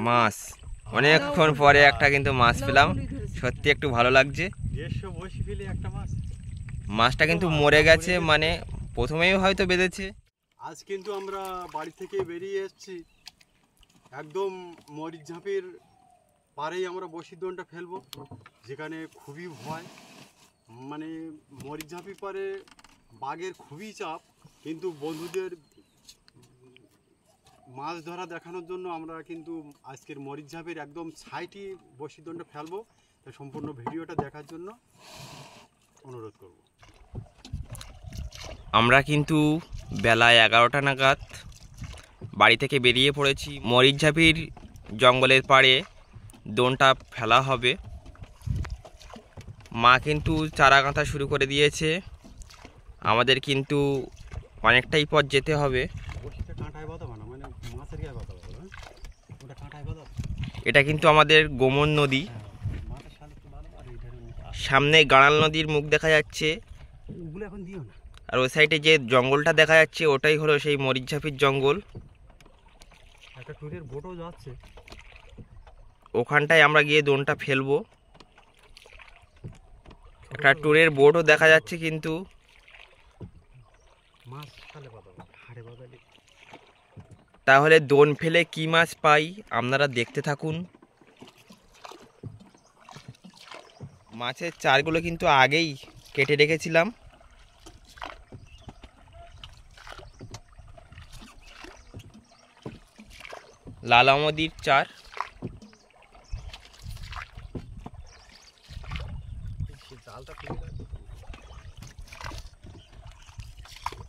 মাছ অনেকক্ষণ পরে একটা কিন্তু মাছ পেলাম, সত্যি একটু ভালো লাগছে। মাছটা কিন্তু মরে গেছে, মানে প্রথমেই হয়তো বেঁধেছে। আজ কিন্তু আমরা বাড়ি থেকে বেরিয়ে এসেছি, একদম মরিচঝাঁপির পাড়েই আমরা বসির দোনটা ফেলবো, যেখানে খুবই ভয়। মানে মরিচঝাঁপি পাড়ে বাঘের খুবই চাপ, কিন্তু বন্ধুদের মাছ ধরা দেখানোর জন্য আমরা কিন্তু আজকের মরিচঝাঁপির একদম সাইডই বসির দোনটা ফেলবো। তাই সম্পূর্ণ ভিডিওটা দেখার জন্য অনুরোধ করব। আমরা কিন্তু বেলা 11টা নাগাদ বাড়ি থেকে বেরিয়ে পড়েছি। মরিচঝাঁপির জঙ্গলের পাড়ে দোনটা ফেলা হবে। মা কিন্তু চারা গাঁথা শুরু করে দিয়েছে। আমাদের কিন্তু অনেকটাই পথ যেতে হবে। এটা কিন্তু আমাদের গোমন নদী, সামনে গাড়াল নদীর মুখ দেখা যাচ্ছে, আর ওই সাইডে যে জঙ্গলটা দেখা যাচ্ছে ওটাই হলো সেই মরিচঝাঁপির জঙ্গল। একটা ট্যুরের বোটও যাচ্ছে, ওখানটায় আমরা গিয়ে দোনটা ফেলবো। একটা ট্যুরের বোটও দেখা যাচ্ছে, কিন্তু তাহলে দোন ফেলে কি মাছ পাই আপনারা দেখতে থাকুন। মাছের চারগুলো কিন্তু আগেই কেটে রেখেছিলাম। লালামদির চার,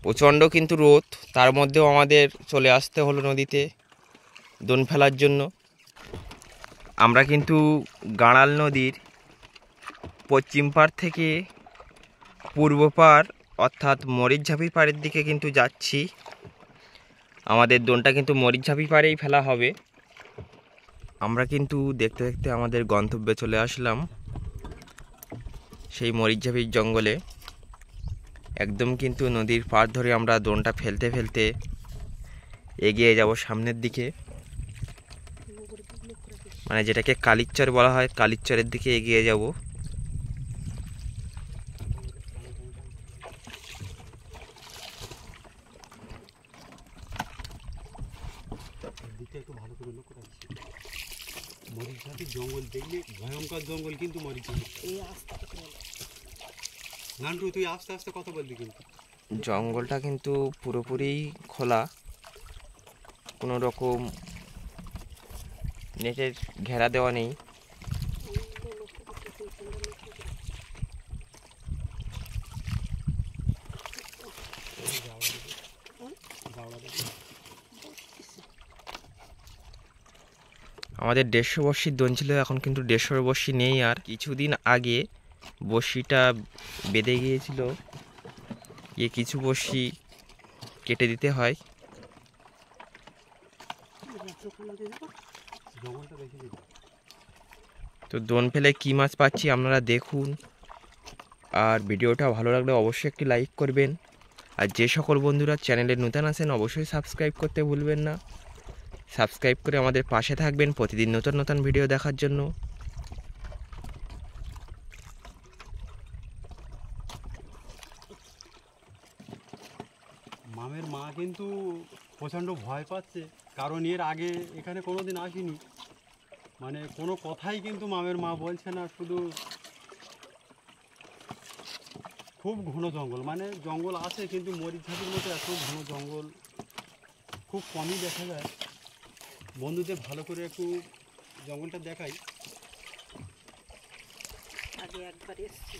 প্রচণ্ড কিন্তু রোদ, তার মধ্যেও আমাদের চলে আসতে হলো নদীতে দোন ফেলার জন্য। আমরা কিন্তু গাড়াল নদীর পশ্চিম পাড় থেকে পূর্ব পাড় অর্থাৎ মরিচঝাঁপি পাড়ের দিকে কিন্তু যাচ্ছি। আমাদের দোনটা কিন্তু মরিচঝাঁপি পাড়েই ফেলা হবে। আমরা কিন্তু দেখতে দেখতে আমাদের গন্তব্যে চলে আসলাম, সেই মরিচঝাঁপির জঙ্গলে। একদম কিন্তু নদীর পাড় ধরে আমরা দোনটা ফেলতে ফেলতে এগিয়ে যাব সামনের দিকে, মানে যেটাকে কালিচর বলা হয়, কালিচরের দিকে এগিয়ে যাব। একটু ভালো করে লক্ষ্য রাখছি, মরিচঝাঁপির জঙ্গল দেখলে ভয়ঙ্কর জঙ্গল কিন্তু মরিচঝাঁপি। নান্টু তুই আস্তে আস্তে কথা বলবি, কিন্তু জঙ্গলটা কিন্তু পুরোপুরি খোলা, কোনো রকম নেটের ঘেরা দেওয়া নেই। আমাদের 150 বর্ষির দোন ছিল, এখন কিন্তু 150 বর্ষি নেই। আর কিছুদিন আগে বর্ষিটা বেঁধে গিয়েছিল, কিছু বর্ষি কেটে দিতে হয়। তো দোন ফেলে কি মাছ পাচ্ছি আপনারা দেখুন, আর ভিডিওটা ভালো লাগলে অবশ্যই একটি লাইক করবেন। আর যে সকল বন্ধুরা চ্যানেলে নতুন আছেন অবশ্যই সাবস্ক্রাইব করতে ভুলবেন না। সাবস্ক্রাইব করে আমাদের পাশে থাকবেন প্রতিদিন নতুন নতুন ভিডিও দেখার জন্য। মামের মা কিন্তু প্রচণ্ড ভয় পাচ্ছে, কারণ এর আগে এখানে কোনোদিন আসেনি। মানে কোনো কথাই কিন্তু মামের মা বলছে না, শুধু খুব ঘন জঙ্গল। মানে জঙ্গল আছে কিন্তু মরিচঝাঁপির মতো এত ঘন জঙ্গল খুব কমই দেখা যায়। বন্ধুদের ভালো করে একটু জঙ্গলটা দেখাই। আগে একবার এসেছি।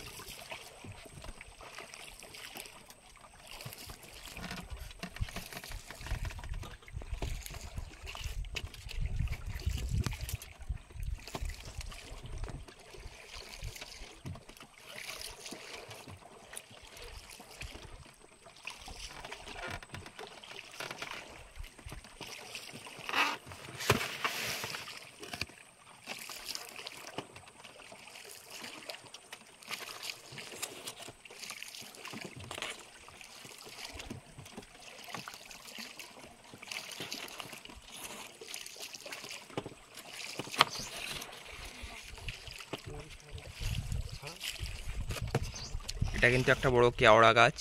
এটা কিন্তু একটা বড় কেওড়া গাছ।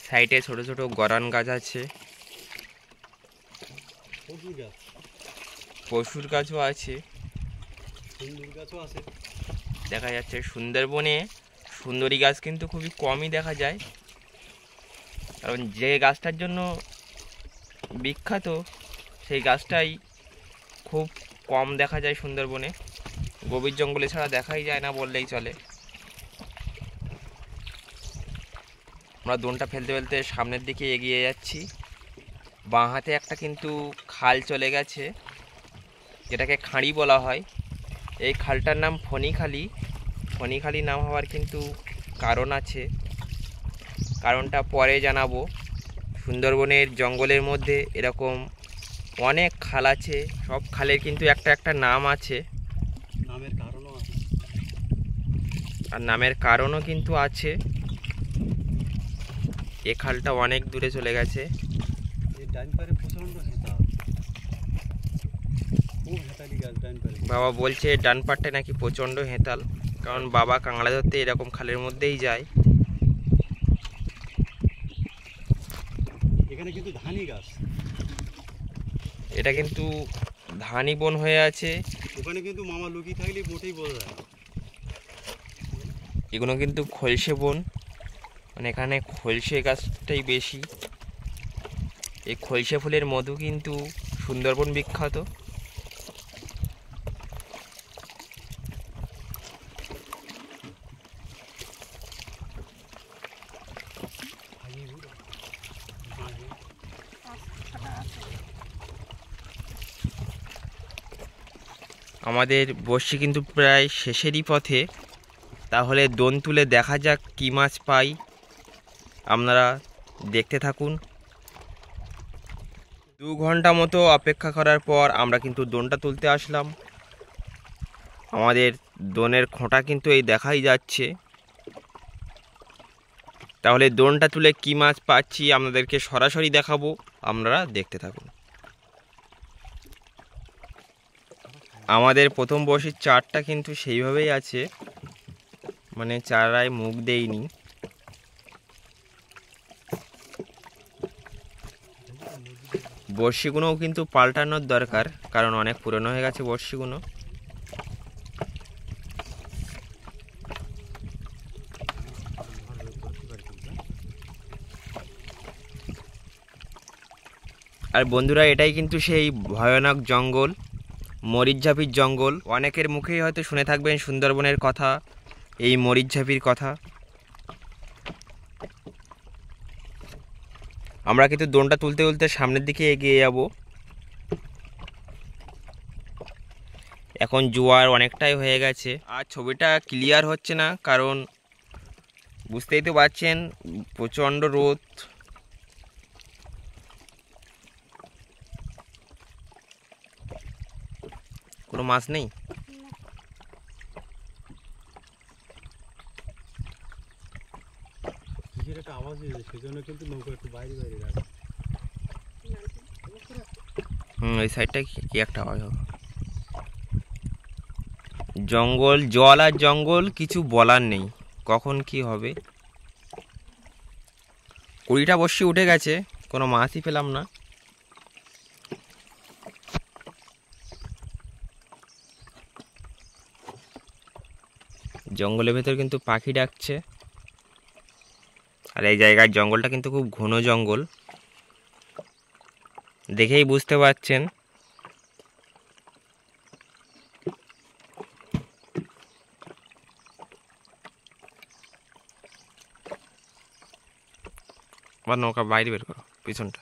সাইডে ছোট ছোট গরান গাছ আছে, প্রচুর গাছ, পশুর গাছও আছে, সুন্দর গাছও আছে। দেখা যাচ্ছে সুন্দরবনে সুন্দরী গাছ কিন্তু খুবই কমই দেখা যায়, কারণ যে গাছটার জন্য বিখ্যাত সেই গাছটাই খুব কম দেখা যায় সুন্দরবনে। গভীর জঙ্গলে ছাড়া দেখাই যায় না বললেই চলে। আমরা দোনটা ফেলতে ফেলতে সামনের দিকে এগিয়ে যাচ্ছি। বাঁ হাতে একটা কিন্তু খাল চলে গেছে, যেটাকে খাঁড়ি বলা হয়। এই খালটার নাম ফণিখালি। ফণিখালি নাম হওয়ার কিন্তু কারণ আছে, কারণটা পরে জানাবো। সুন্দরবনের জঙ্গলের মধ্যে এরকম অনেক খাল আছে, সব খালের কিন্তু একটা একটা নাম আছে, নামের কারণও আছে। আর নামের কারণও কিন্তু আছে। এ খালটা অনেক দূরে চলে গেছে। এই ডাইন পারে প্রচণ্ড হেঁতা, খুব হেঁতালি গাছ ডাইন পারে। বাবা বলছে ডান পাটটা নাকি প্রচণ্ড হেঁতাল, কারণ বাবা কাঁকড়া ধরতে এরকম খালের মধ্যেই যায়। এখানে কিন্তু ধানি গাছ, এটা কিন্তু ধানি বন হয়ে আছে। ওখানে কিন্তু মামা লুকিয়ে থাকলে মোটেই বোঝা যায় না। এগুলো কিন্তু খলসে বন, মানে এখানে খলসে গাছটাই বেশি। এই খলসে ফুলের মধু কিন্তু সুন্দরবন বিখ্যাত। আমাদের বড়শি কিন্তু প্রায় শেষেরই পথে, তাহলে দোন তুলে দেখা যাক কী মাছ পাই। আপনারা দেখতে থাকুন। 2 ঘন্টা মতো অপেক্ষা করার পর আমরা কিন্তু দোনটা তুলতে আসলাম। আমাদের দোনের খোঁটা কিন্তু এই দেখাই যাচ্ছে। তাহলে দোনটা তুলে কী মাছ পাচ্ছি আপনাদেরকে সরাসরি দেখাবো, আপনারা দেখতে থাকুন। আমাদের প্রথম বড়শির চারটা কিন্তু সেইভাবেই আছে, মানে চারায় মুখ দেইনি। বড়শিগুলোও কিন্তু পাল্টানোর দরকার, কারণ অনেক পুরনো হয়ে গেছে বড়শিগুলো। আর বন্ধুরা, এটাই কিন্তু সেই ভয়ানক জঙ্গল, মরিচঝাপির জঙ্গল। অনেকের মুখেই হয়তো শুনে থাকবেন সুন্দরবনের কথা, এই মরিচঝাপির কথা। আমরা কিন্তু দোনটা তুলতে তুলতে সামনের দিকে এগিয়ে যাব। এখন জোয়ার অনেকটাই হয়ে গেছে, আর ছবিটা ক্লিয়ার হচ্ছে না, কারণ বুঝতেই তো পারছেন প্রচণ্ড রোদ। কোনো মাছ নেই। কিসের একটা আওয়াজ হয়েছে, সেজন্য কিন্তু নৌকা একটু বাইরে বাইরে রাখে। ওই সাইডটা কি একটা আওয়াজ হবে। জঙ্গল, জল আর জঙ্গল, কিছু বলার নেই কখন কি হবে। 20টা বড়শি উঠে গেছে, কোনো মাছই পেলাম না। জঙ্গলের ভেতর কিন্তু পাখি ডাকছে, আর এই জায়গার জঙ্গলটা কিন্তু খুব ঘন জঙ্গল, দেখেই বুঝতে পারছেন। আবার নৌকা বাইরে বের করো পিছনটা।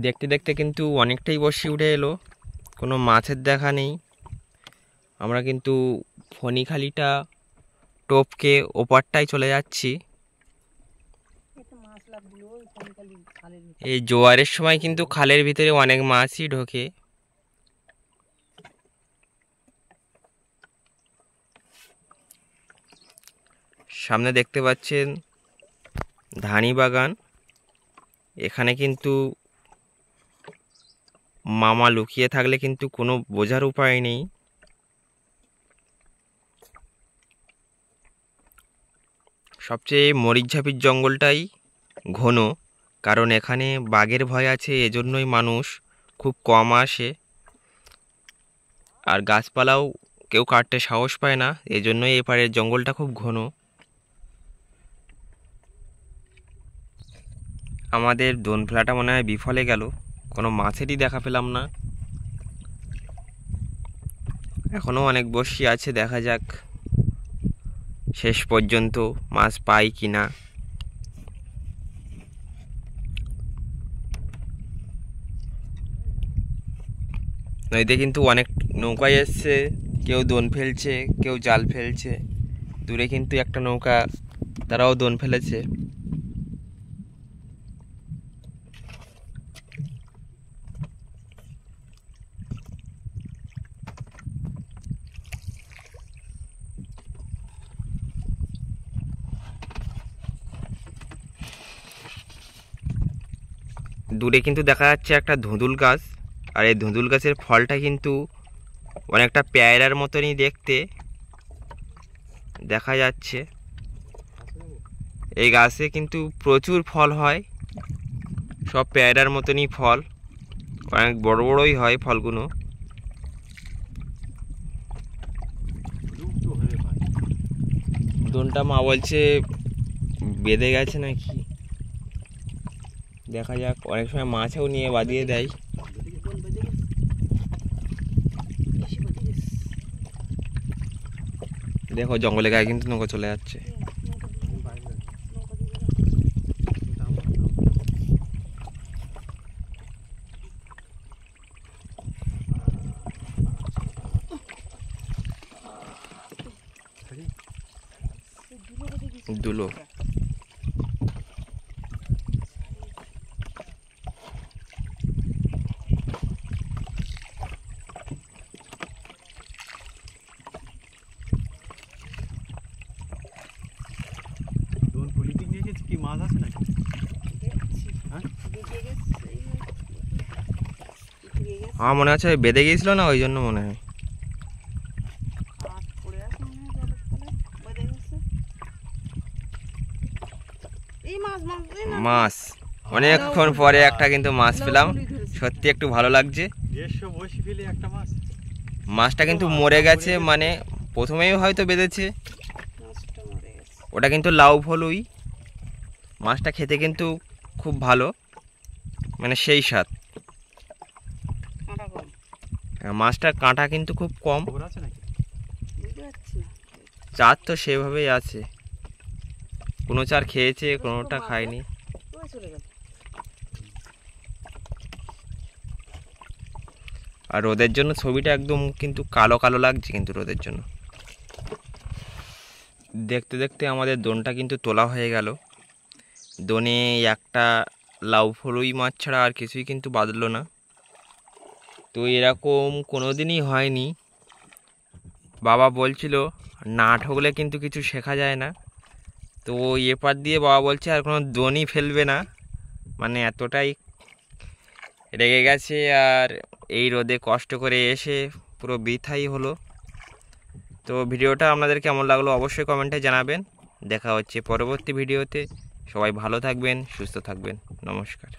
দেখতে দেখতে কিন্তু অনেকটাই বড়শি উঠে এলো, কোনো মাছের দেখা নেই। আমরা কিন্তু ফণিখালিটা টপকে ওপারটাই চলে যাচ্ছি। এই জোয়ারের সময় কিন্তু খালের ভিতরে অনেক মাছই ঢোকে। সামনে দেখতে পাচ্ছেন ধানি বাগান। এখানে কিন্তু মামা লুকিয়ে থাকলে কিন্তু কোনো বোঝার উপায় নেই। সবচেয়ে মরিচঝাপির জঙ্গলটাই ঘন, কারণ এখানে বাঘের ভয় আছে, এজন্যই মানুষ খুব কম আসে। আর গাছপালাও কেউ কাটতে সাহস পায় না, এজন্যই এপারের জঙ্গলটা খুব ঘন। আমাদের দোনফেলাটা মনে হয় বিফলে গেল, কোনো মাছেরই দেখা পেলাম না। এখনও অনেক বড়শি আছে, দেখা যাক শেষ পর্যন্ত মাছ পাই কিনা। নদীতে কিন্তু অনেক নৌকায় এসছে, কেউ দোন ফেলছে, কেউ জাল ফেলছে। দূরে কিন্তু একটা নৌকা, তারাও দোন ফেলেছে। দূরে কিন্তু দেখা যাচ্ছে একটা ধুঁদুল গাছ, আর এই ধুঁদুল গাছের ফলটা কিন্তু অনেকটা পেয়ারার মতনই দেখতে দেখা যাচ্ছে। এই গাছে কিন্তু প্রচুর ফল হয়, সব পেয়ারার মতনই ফল, অনেক বড় বড়ই হয় ফলগুলো। দোনটা মা বলছে বেঁধে গেছে নাকি, দেখা যাক। অনেক সময় মাছও নিয়ে বাঁধিয়ে দেয়। দেখো জঙ্গলে গায়ে কিন্তু নৌকা চলে যাচ্ছে। দুলো কি মাছ আছে নাকি? আমার মনে হচ্ছে বেঁধে গিয়েছিল না, ওই জন্য মনে হয়। মাছ অনেকক্ষণ পরে একটা কিন্তু মাছ পেলাম, সত্যি একটু ভালো লাগছে। 150 বসি ফেলে একটা মাছ। মাছটা কিন্তু মরে গেছে, মানে প্রথমেই হয়তো বেঁধেছে। ওটা কিন্তু লাউ ফলুই। মাছটা খেতে কিন্তু খুব ভালো, মানে সেই স্বাদ। মাছটার কাঁটা কিন্তু খুব কম। চার তো সেভাবেই আছে, কোনো চার খেয়েছে, কোনোটা খায়নি। আর রোদের জন্য ছবিটা একদম কিন্তু কালো কালো লাগছে, কিন্তু রোদের জন্য। দেখতে দেখতে আমাদের দোনটা কিন্তু তোলা হয়ে গেল। দোনে একটা লাউ ফলুই মাছ ছাড়া আর কিছুই কিন্তু বাঁধলো না। তো এরকম কোনো দিনই হয়নি। বাবা বলছিল না ঠকলে কিন্তু কিছু শেখা যায় না। তো এপার দিয়ে বাবা বলছে আর কোনো দোনই ফেলবে না, মানে এতটাই রেগে গেছে। আর এই রোদে কষ্ট করে এসে পুরো বৃথাই হলো। তো ভিডিওটা আপনাদের কেমন লাগলো অবশ্যই কমেন্টে জানাবেন। দেখা হচ্ছে পরবর্তী ভিডিওতে। সবাই ভালো থাকবেন, সুস্থ থাকবেন। নমস্কার।